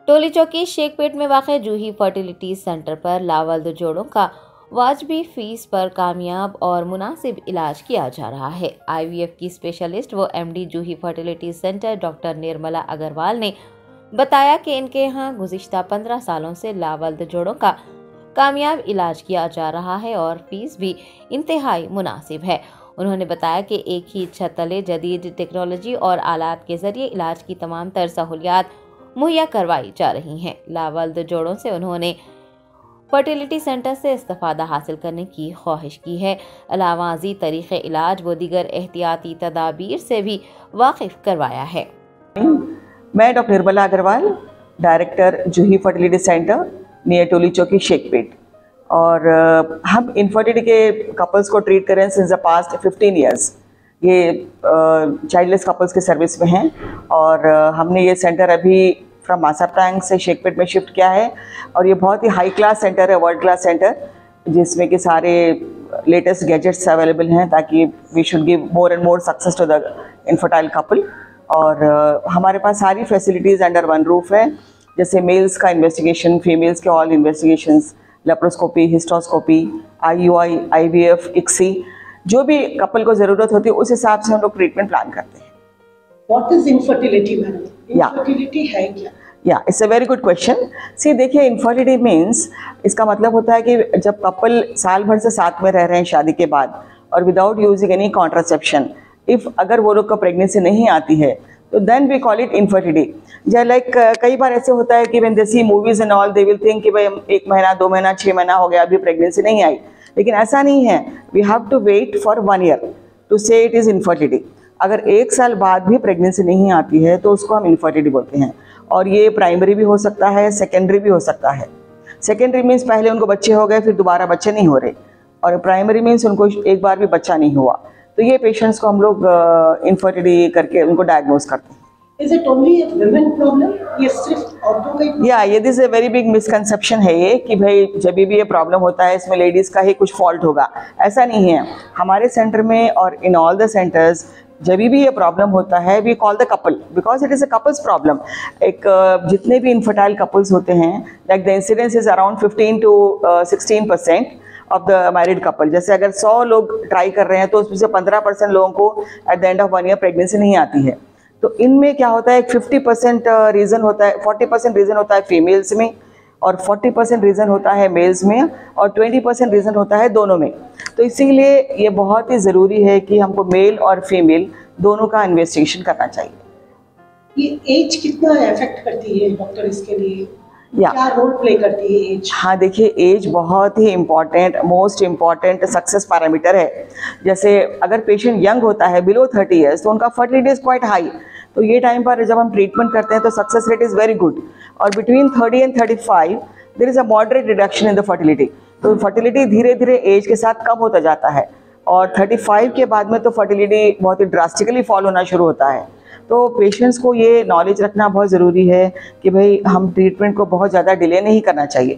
टोली चौकी शेखपेट में वाक़ जूही फर्टिलिटी सेंटर पर लावल्द जोड़ों का वाजबी फीस पर कामयाब और मुनासिब इलाज किया जा रहा है। IVF की स्पेशलिस्ट व MD Juhi fertility centre doctor Nirmala Agarwal ने बताया कि इनके यहाँ गुज़िश्ता 15 सालों से लावल्द जोड़ों का कामयाब इलाज किया जा रहा है और फीस भी इंतहाई मुनासिब है। उन्होंने बताया कि एक ही छत तले जदीद टेक्नोलॉजी और आलात के जरिए इलाज की तमाम तर सहूलियात मुहैया करवाई जा रही हैं। लावल्द जोड़ों से उन्होंने फर्टिलिटी सेंटर से इस्तिफादा हासिल करने की ख्वाहिश की है। अलावा अज़ी तरीक़े इलाज व दीगर एहतियाती तदाबीर से भी वाकिफ करवाया है। मैं डॉक्टर निर्मला अग्रवाल, डायरेक्टर जूही फर्टिलिटी सेंटर नियर टोली चौकी शेखपेट, और हम इनफर्टिलिटी के कपल्स को ट्रीट करें सिंस द पास्ट 15 ईयर्स। ये चाइल्डलेस कपल्स के सर्विस में हैं और हमने ये सेंटर अभी फ्रॉम मासाप्टांग से शेखपेट में शिफ्ट किया है और ये बहुत ही हाई क्लास सेंटर है, वर्ल्ड क्लास सेंटर, जिसमें कि सारे लेटेस्ट गैजेट्स अवेलेबल हैं ताकि we should give more and more success to the infertile couple. और हमारे पास सारी फैसिलिटीज़ अंडर वन रूफ है, जैसे मेल्स का इन्वेस्टिगेशन, फीमेल्स के all investigations, laparoscopy, hysteroscopy, IUI, IVF, ICSI, जो भी कपल को ज़रूरत होती है उस हिसाब से हम लोग ट्रीटमेंट प्लान करते हैं। What is infertility, madam? Infertility है क्या? या it's a very good question. See देखिए, इनफर्टिलिटी मीन्स इसका मतलब होता है कि जब कपल साल भर से साथ में रह रहे हैं शादी के बाद और without using any contraception, if अगर वो लोग को प्रेगनेंसी नहीं आती है तो then we call it infertility. या लाइक कई बार ऐसे होता है कि when they see movies and all they will think कि भाई 1 महीना 2 महीना 6 महीना हो गया अभी प्रेगनेंसी नहीं आई, लेकिन ऐसा नहीं है। We have to wait for 1 year to say it is infertility. अगर 1 साल बाद भी प्रेगनेंसी नहीं आती है तो उसको हम इनफर्टिलिटी बोलते हैं, और ये प्राइमरी भी हो सकता है, सेकेंडरी भी हो सकता है। सेकेंडरी मीन्स पहले उनको बच्चे हो गए फिर दोबारा बच्चे नहीं हो रहे, और प्राइमरी मीन्स उनको एक बार भी बच्चा नहीं हुआ। तो ये पेशेंट्स को हम लोग इनफर्टिलिटी करके उनको डायग्नोज करते हैं। Is it only a women problem? ये सिर्फ औरतों का? या ये this a very big misconception है ये कि भाई जब भी ये प्रॉब्लम होता है इसमें लेडीज़ का ही कुछ फॉल्ट होगा, ऐसा नहीं है। हमारे सेंटर में और इन ऑल द सेंटर्स जब भी ये प्रॉब्लम होता है we call the couple, because it is a couple's problem. एक जितने भी इनफर्टाइल कपल्स होते हैं, like the incidence is around 15 to 16% of the married couple. जैसे अगर 100 लोग ट्राई कर रहे हैं तो उसमें से 15% लोगों को at the end of 1 year pregnancy नहीं आती है। तो इनमें क्या होता है, 50% रीज़न होता है, 40% रीज़न होता है फीमेल्स में और 40% रीज़न होता है मेल्स में और 20% रीज़न होता है दोनों में। तो इसीलिए ये बहुत ही ज़रूरी है कि हमको मेल और फीमेल दोनों का इन्वेस्टिगेशन करना चाहिए। ये एज कितना इफेक्ट करती है डॉक्टर इसके लिए? या क्या रोल प्ले करती है एज? हाँ देखिए, एज बहुत ही important, most important success parameter है। जैसे अगर पेशेंट यंग होता है बिलो 30 ईयर्स तो उनका फर्टिलिटी इज़ क्वाइट हाई, तो ये टाइम पर जब हम ट्रीटमेंट करते हैं तो success rate is very good. और between 30 and 35 there is a moderate reduction in the fertility. तो फर्टिलिटी धीरे धीरे एज के साथ कम होता जाता है और 35 के बाद में तो फर्टिलिटी बहुत ही ड्रास्टिकली फॉल होना शुरू होता है। तो पेशेंट्स को ये नॉलेज रखना बहुत ज़रूरी है कि भाई हम ट्रीटमेंट को बहुत ज़्यादा डिले नहीं करना चाहिए।